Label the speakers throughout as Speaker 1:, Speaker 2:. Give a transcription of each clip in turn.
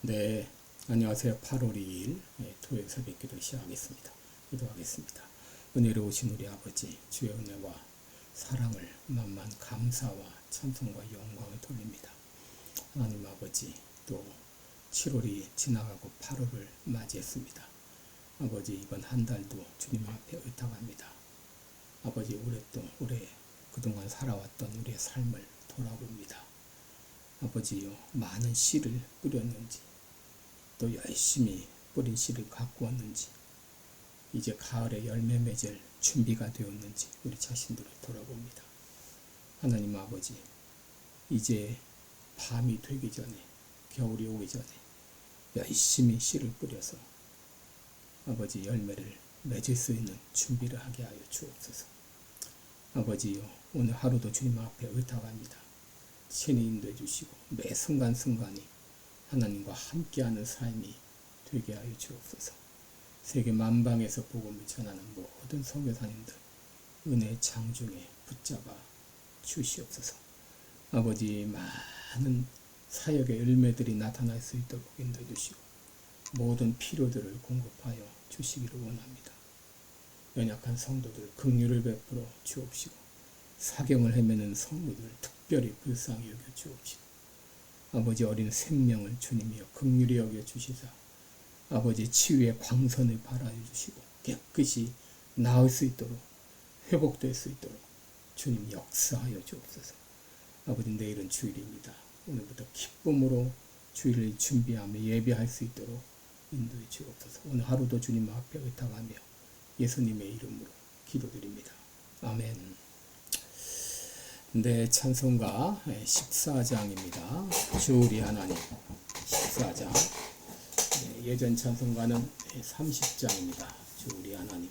Speaker 1: 네, 안녕하세요. 8월 2일 토요일 새벽 기도 시작하겠습니다. 기도하겠습니다. 은혜로우신 우리 아버지, 주의 은혜와 사랑을 만만 감사와 찬송과 영광을 돌립니다. 하나님 아버지, 또 7월이 지나가고 8월을 맞이했습니다. 아버지, 이번 한 달도 주님 앞에 의탁합니다. 아버지, 올해 그동안 살아왔던 우리의 삶을 돌아봅니다. 아버지요, 많은 씨를 뿌렸는지, 또 열심히 뿌린 씨를 갖고 왔는지, 이제 가을에 열매 맺을 준비가 되었는지 우리 자신들을 돌아봅니다. 하나님 아버지, 이제 밤이 되기 전에, 겨울이 오기 전에 열심히 씨를 뿌려서 아버지 열매를 맺을 수 있는 준비를 하게 하여 주옵소서. 아버지요, 오늘 하루도 주님 앞에 의탁합니다. 친히 인도해 주시고 매 순간순간이 하나님과 함께하는 삶이 되게 하여 주옵소서. 세계 만방에서 복음을 전하는 모든 선교사님들 은혜의 창중에 붙잡아 주시옵소서. 아버지, 많은 사역의 열매들이 나타날 수 있도록 인도해 주시고 모든 필요들을 공급하여 주시기를 원합니다. 연약한 성도들 긍휼을 베풀어 주옵시고 사경을 헤매는 성도들 특별히 불쌍히 여겨 주옵시고 아버지, 어린 생명을 주님이여 긍휼히 여겨 주시사 아버지 치유의 광선을 발하여 주시고 깨끗이 나을 수 있도록 회복될 수 있도록 주님 역사하여 주옵소서. 아버지, 내일은 주일입니다. 오늘부터 기쁨으로 주일을 준비하며 예배할 수 있도록 인도해 주옵소서. 오늘 하루도 주님 앞에 의탁하며 예수님의 이름으로 기도드립니다. 아멘. 네, 찬송가 14장입니다. 주 우리 하나님 14장. 예전 찬송가는 30장입니다. 주 우리 하나님.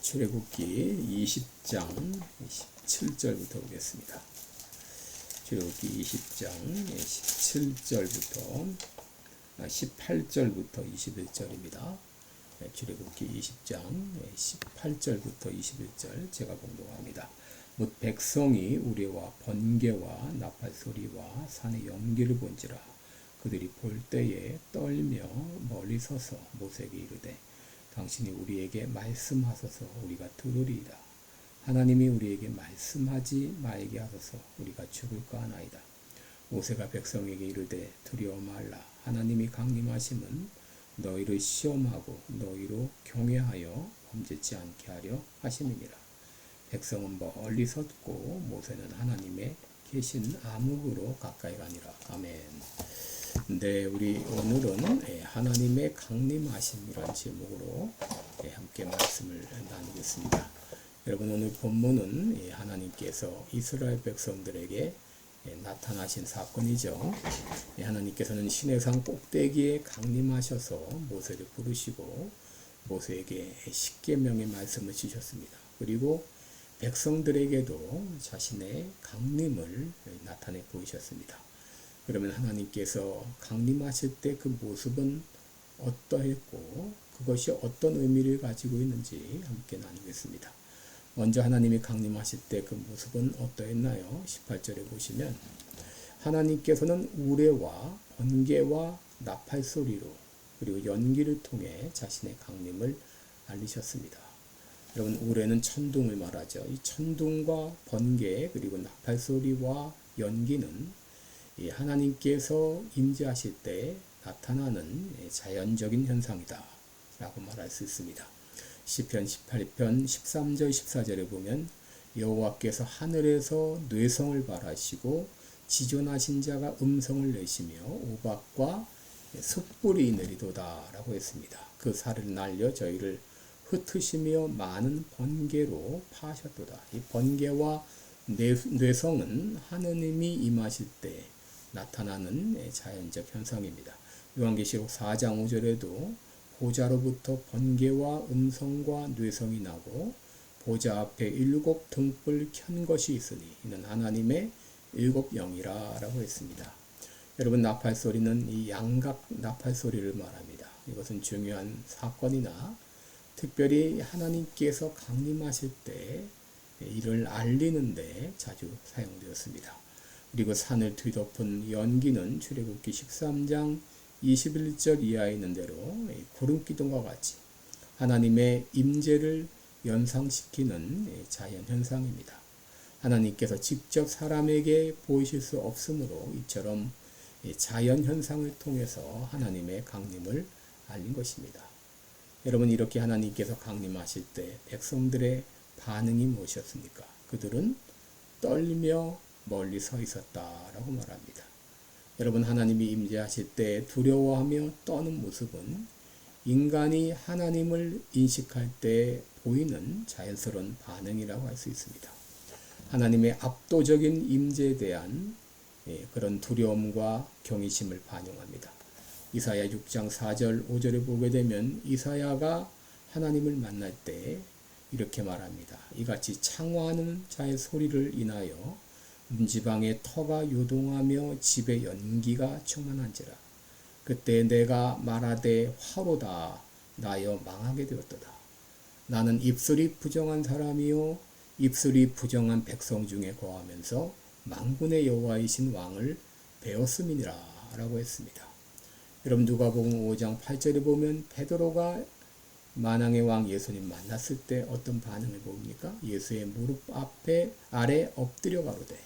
Speaker 1: 출애굽기 20장 17절부터 보겠습니다. 출애굽기 20장 17절부터 18절부터 21절입니다. 출애굽기 20장 18절부터 21절 제가 봉독합니다. 못 백성이 우레와 번개와 나팔 소리와 산의 연기를 본지라 그들이 볼 때에 떨며 멀리 서서 모세에게 이르되 당신이 우리에게 말씀하소서 우리가 들으리이다. 하나님이 우리에게 말씀하지 말게 하소서 우리가 죽을까 하나이다. 모세가 백성에게 이르되 두려워 말라. 하나님이 강림하심은 너희를 시험하고 너희로 경외하여 범죄치 않게 하려 하심이니라. 백성은 멀리 섰고 모세는 하나님의 계신 암흑으로 가까이 가니라. 아멘. 네, 우리 오늘은 하나님의 강림하심이라는 제목으로 함께 말씀을 나누겠습니다. 여러분, 오늘 본문은 하나님께서 이스라엘 백성들에게 나타나신 사건이죠. 하나님께서는 시내산 꼭대기에 강림하셔서 모세를 부르시고 모세에게 십계명의 말씀을 주셨습니다. 그리고 백성들에게도 자신의 강림을 나타내 보이셨습니다. 그러면 하나님께서 강림하실 때 그 모습은 어떠했고 그것이 어떤 의미를 가지고 있는지 함께 나누겠습니다. 먼저 하나님이 강림하실 때 그 모습은 어떠했나요? 18절에 보시면 하나님께서는 우레와 번개와 나팔 소리로 그리고 연기를 통해 자신의 강림을 알리셨습니다. 여러분, 우레는 천둥을 말하죠. 이 천둥과 번개 그리고 나팔 소리와 연기는 하나님께서 임재하실 때 나타나는 자연적인 현상이다 라고 말할 수 있습니다. 시편 18편 13절 14절에 보면 여호와께서 하늘에서 뇌성을 발하시고 지존하신 자가 음성을 내시며 오박과 숯불이 내리도다 라고 했습니다. 그 살을 날려 저희를 흩으시며 많은 번개로 파하셨도다. 이 번개와 뇌성은 하느님이 임하실 때 나타나는 자연적 현상입니다. 요한계시록 4장 5절에도 보좌로부터 번개와 음성과 뇌성이 나고 보좌 앞에 7 등불 켠 것이 있으니 이는 하나님의 7 영이라 라고 했습니다. 여러분, 나팔 소리는 이 양각 나팔 소리를 말합니다. 이것은 중요한 사건이나 특별히 하나님께서 강림하실 때 이를 알리는데 자주 사용되었습니다. 그리고 산을 뒤덮은 연기는 출애굽기 13장 21절 이하에 있는 대로 구름기둥과 같이 하나님의 임재를 연상시키는 자연 현상입니다. 하나님께서 직접 사람에게 보이실 수 없으므로 이처럼 자연 현상을 통해서 하나님의 강림을 알린 것입니다. 여러분, 이렇게 하나님께서 강림하실 때 백성들의 반응이 무엇이었습니까? 그들은 떨며 멀리 서 있었다라고 말합니다. 여러분, 하나님이 임재하실 때 두려워하며 떠는 모습은 인간이 하나님을 인식할 때 보이는 자연스러운 반응이라고 할 수 있습니다. 하나님의 압도적인 임재에 대한 그런 두려움과 경외심을 반영합니다. 이사야 6장 4절 5절에 보게 되면 이사야가 하나님을 만날 때 이렇게 말합니다. 이같이 창화하는 자의 소리를 인하여 문지방에 터가 요동하며 집에 연기가 충만한지라. 그때 내가 말하되 화로다 나여 망하게 되었도다. 나는 입술이 부정한 사람이요 입술이 부정한 백성 중에 거하면서 만군의 여호와이신 왕을 배웠음이니라 라고 했습니다. 여러분, 누가복음 5장 8절에 보면 베드로가 만왕의 왕 예수님 만났을 때 어떤 반응을 보입니까? 예수의 무릎 아래 엎드려 가로되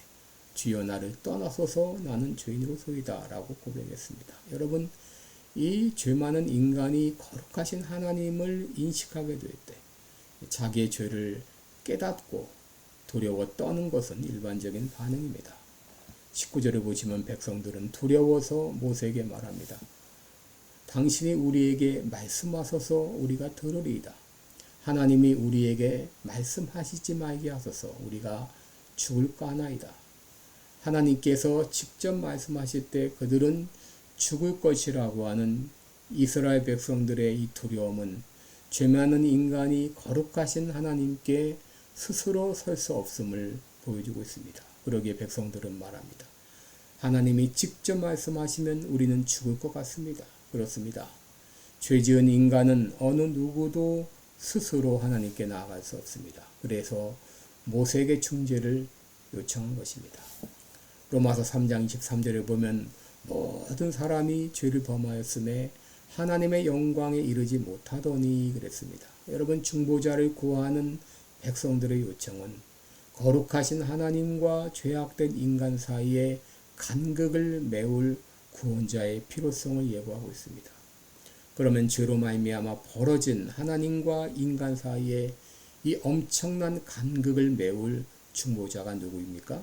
Speaker 1: 주여 나를 떠나소서 나는 죄인으로소이다 라고 고백했습니다. 여러분, 이 죄 많은 인간이 거룩하신 하나님을 인식하게 될 때 자기의 죄를 깨닫고 두려워 떠는 것은 일반적인 반응입니다. 19절에 보시면 백성들은 두려워서 모세에게 말합니다. 당신이 우리에게 말씀하소서 우리가 들으리이다. 하나님이 우리에게 말씀하시지 말게 하소서 우리가 죽을까 하나이다. 하나님께서 직접 말씀하실 때 그들은 죽을 것이라고 하는 이스라엘 백성들의 이 두려움은 죄 많은 인간이 거룩하신 하나님께 스스로 설 수 없음을 보여주고 있습니다. 그러기에 백성들은 말합니다. 하나님이 직접 말씀하시면 우리는 죽을 것 같습니다. 그렇습니다. 죄 지은 인간은 어느 누구도 스스로 하나님께 나아갈 수 없습니다. 그래서 모세에게 중재를 요청한 것입니다. 로마서 3장 23절에 보면 모든 사람이 죄를 범하였음에 하나님의 영광에 이르지 못하더니 그랬습니다. 여러분, 중보자를 구하는 백성들의 요청은 거룩하신 하나님과 죄악된 인간 사이에 간극을 메울 구원자의 필요성을 예고하고 있습니다. 그러면 죄로 말미암아 벌어진 하나님과 인간 사이에 이 엄청난 간극을 메울 중보자가 누구입니까?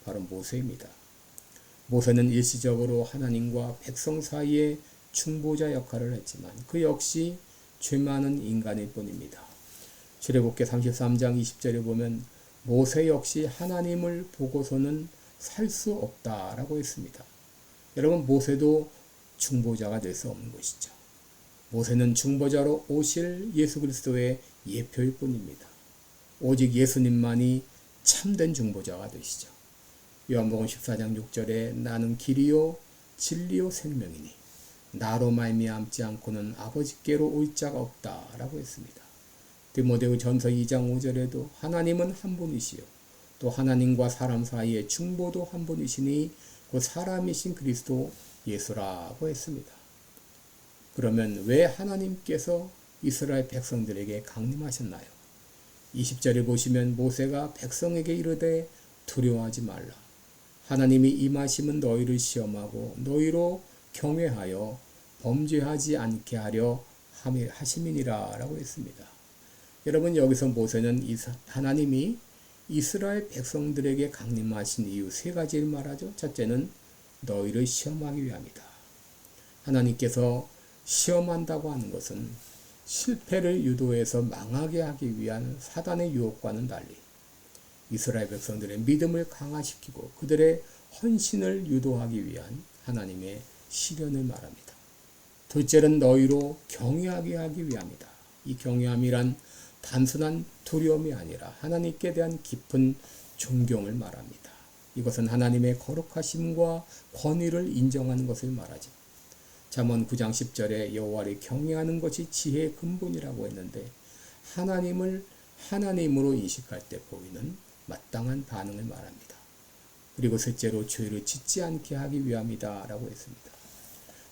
Speaker 1: 바로 모세입니다. 모세는 일시적으로 하나님과 백성 사이에 중보자 역할을 했지만 그 역시 죄 많은 인간일 뿐입니다. 출애굽기 33장 20절에 보면 모세 역시 하나님을 보고서는 살 수 없다라고 했습니다. 여러분, 모세도 중보자가 될 수 없는 것이죠. 모세는 중보자로 오실 예수 그리스도의 예표일 뿐입니다. 오직 예수님만이 참된 중보자가 되시죠. 요한복음 14장 6절에 나는 길이요 진리요 생명이니 나로 말미암지 않고는 아버지께로 올 자가 없다라고 했습니다. 디모데후 전서 2장 5절에도 하나님은 한 분이시요 또 하나님과 사람 사이의 중보도 한 분이시니 그 사람이신 그리스도 예수라고 했습니다. 그러면 왜 하나님께서 이스라엘 백성들에게 강림하셨나요? 20절에 보시면 모세가 백성에게 이르되 두려워하지 말라. 하나님이 임하심은 너희를 시험하고 너희로 경외하여 범죄하지 않게 하려 하심이니라 라고 했습니다. 여러분, 여기서 모세는 하나님이 이스라엘 백성들에게 강림하신 이유 세 가지를 말하죠. 첫째는 너희를 시험하기 위함이다. 하나님께서 시험한다고 하는 것은 실패를 유도해서 망하게 하기 위한 사단의 유혹과는 달리 이스라엘 백성들의 믿음을 강화시키고 그들의 헌신을 유도하기 위한 하나님의 시련을 말합니다. 둘째는 너희로 경외하게 하기 위함이다. 이 경외함이란 단순한 두려움이 아니라 하나님께 대한 깊은 존경을 말합니다. 이것은 하나님의 거룩하심과 권위를 인정하는 것을 말하죠. 잠언 9장 10절에 여호와를 경외하는 것이 지혜의 근본이라고 했는데 하나님을 하나님으로 인식할 때 보이는 마땅한 반응을 말합니다. 그리고 셋째로 죄를 짓지 않게 하기 위함이다 라고 했습니다.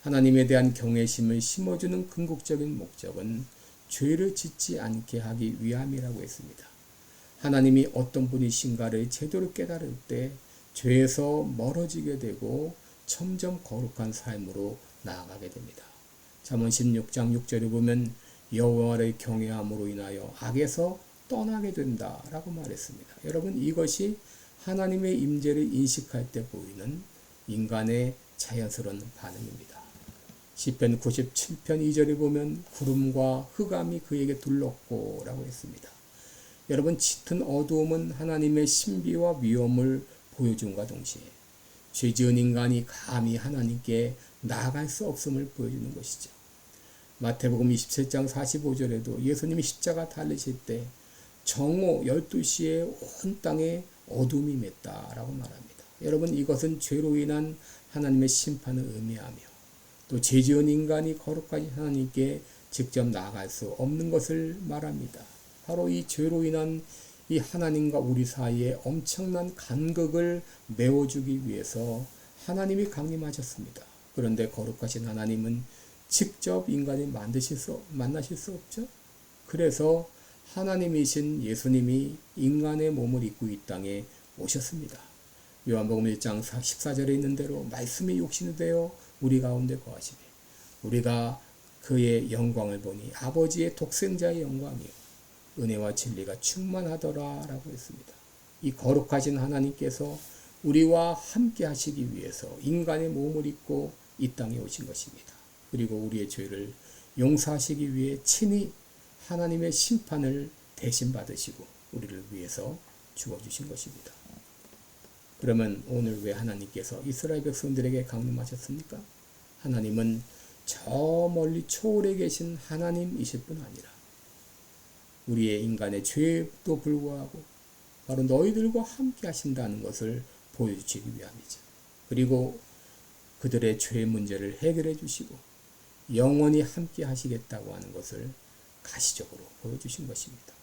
Speaker 1: 하나님에 대한 경외심을 심어주는 궁극적인 목적은 죄를 짓지 않게 하기 위함이라고 했습니다. 하나님이 어떤 분이신가를 제대로 깨달을 때 죄에서 멀어지게 되고 점점 거룩한 삶으로 나아가게 됩니다. 잠언 16장 6절에 보면 여호와를 경외함으로 인하여 악에서 떠나게 된다라고 말했습니다. 여러분, 이것이 하나님의 임재를 인식할 때 보이는 인간의 자연스러운 반응입니다. 시편 97편 2절에 보면 구름과 흑암이 그에게 둘렀고 라고 했습니다. 여러분, 짙은 어두움은 하나님의 신비와 위엄을 보여준과 동시에 죄 지은 인간이 감히 하나님께 나아갈 수 없음을 보여주는 것이죠. 마태복음 27장 45절에도 예수님이 십자가 달리실 때 정오 12시에 온 땅에 어둠이 맸다라고 말합니다. 여러분, 이것은 죄로 인한 하나님의 심판을 의미하며 또 죄 지은 인간이 거룩하신 하나님께 직접 나아갈 수 없는 것을 말합니다. 바로 이 죄로 인한 이 하나님과 우리 사이에 엄청난 간극을 메워주기 위해서 하나님이 강림하셨습니다. 그런데 거룩하신 하나님은 직접 인간을 만나실 수 없죠. 그래서 하나님이신 예수님이 인간의 몸을 입고 이 땅에 오셨습니다. 요한복음 1장 14절에 있는 대로 말씀이 육신이 되어 우리 가운데 거하시며 우리가 그의 영광을 보니 아버지의 독생자의 영광이요 은혜와 진리가 충만하더라 라고 했습니다. 이 거룩하신 하나님께서 우리와 함께 하시기 위해서 인간의 몸을 입고 이 땅에 오신 것입니다. 그리고 우리의 죄를 용서하시기 위해 친히 하나님의 심판을 대신 받으시고 우리를 위해서 죽어주신 것입니다. 그러면 오늘 왜 하나님께서 이스라엘 백성들에게 강림하셨습니까? 하나님은 저 멀리 초월에 계신 하나님이실 뿐 아니라 우리의 인간의 죄에도 불구하고 바로 너희들과 함께 하신다는 것을 보여주시기 위함이죠. 그리고 그들의 죄 문제를 해결해 주시고 영원히 함께 하시겠다고 하는 것을 가시적으로 보여주신 것입니다.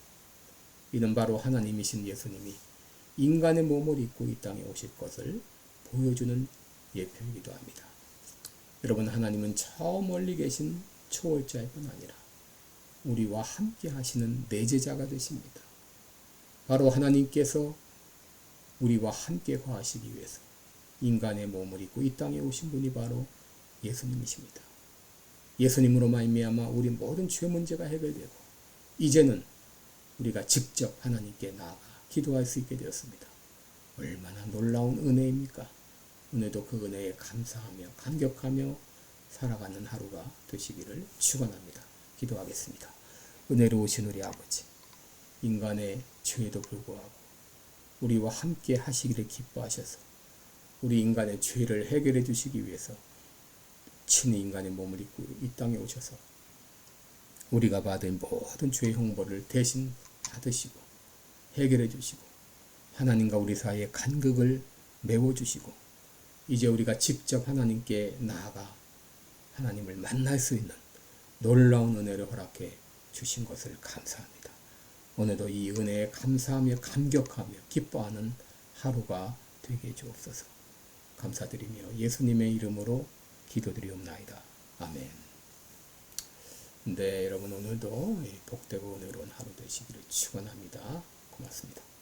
Speaker 1: 이는 바로 하나님이신 예수님이 인간의 몸을 입고 이 땅에 오실 것을 보여주는 예표이기도 합니다. 여러분, 하나님은 저 멀리 계신 초월자일 뿐 아니라 우리와 함께 하시는 내제자가 되십니다. 바로 하나님께서 우리와 함께 거하시기 위해서 인간의 몸을 입고 이 땅에 오신 분이 바로 예수님이십니다. 예수님으로 말미암아 우리 모든 죄 문제가 해결되고 이제는 우리가 직접 하나님께 나아가 기도할 수 있게 되었습니다. 얼마나 놀라운 은혜입니까? 오늘도 그 은혜에 감사하며 감격하며 살아가는 하루가 되시기를 축원합니다. 기도하겠습니다. 은혜로우신 우리 아버지, 인간의 죄에도 불구하고 우리와 함께 하시기를 기뻐하셔서 우리 인간의 죄를 해결해 주시기 위해서 친히 인간의 몸을 입고 이 땅에 오셔서 우리가 받은 모든 죄의 형벌을 대신 받으시고 해결해 주시고 하나님과 우리 사이의 간극을 메워주시고 이제 우리가 직접 하나님께 나아가 하나님을 만날 수 있는 놀라운 은혜를 허락해 주신 것을 감사합니다. 오늘도 이 은혜에 감사하며 감격하며 기뻐하는 하루가 되게 해 주옵소서. 감사드리며 예수님의 이름으로 기도드리옵나이다. 아멘. 네, 여러분 오늘도 복되고 은혜로운 하루 되시기를 축원합니다. 고맙습니다.